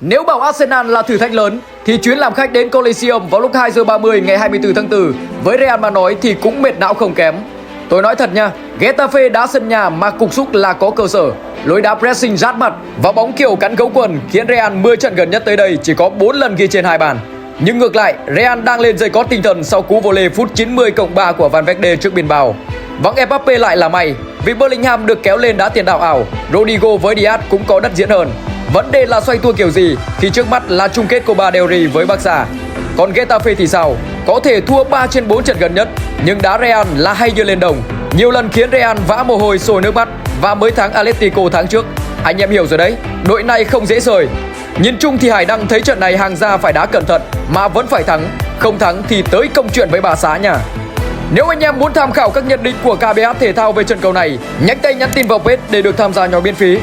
Nếu bảo Arsenal là thử thách lớn thì chuyến làm khách đến Coliseum vào lúc 2 giờ 30 ngày 24 tháng 4 với Real mà nói thì cũng mệt não không kém. Tôi nói thật nha, Getafe đá sân nhà mà cục súc là có cơ sở. Lối đá pressing rát mặt và bóng kiểu cắn gấu quần khiến Real 10 trận gần nhất tới đây chỉ có 4 lần ghi trên 2 bàn. Nhưng ngược lại, Real đang lên dây có tinh thần sau cú volley phút 90+3 của Valverde trước biên bao. Vắng Mbappe lại là may, vì Bellingham được kéo lên đá tiền đạo ảo, Rodrigo với Diaz cũng có đất diễn hơn. Vấn đề là xoay tua kiểu gì khi trước mắt là chung kết Copa del Rey với Barca. Còn Getafe thì sao? Có thể thua 3 trên 4 trận gần nhất, nhưng đá Real là hay như lên đồng. Nhiều lần khiến Real vã mồ hôi sôi nước mắt và mới thắng Atletico tháng trước. Anh em hiểu rồi đấy, đội này không dễ sời. Nhìn chung thì Hải Đăng thấy trận này hàng ra phải đá cẩn thận mà vẫn phải thắng, không thắng thì tới công chuyện với bà xã nha. Nếu anh em muốn tham khảo các nhận định của KBH Thể thao về trận cầu này, nhanh tay nhắn tin vào page để được tham gia nhóm miễn phí.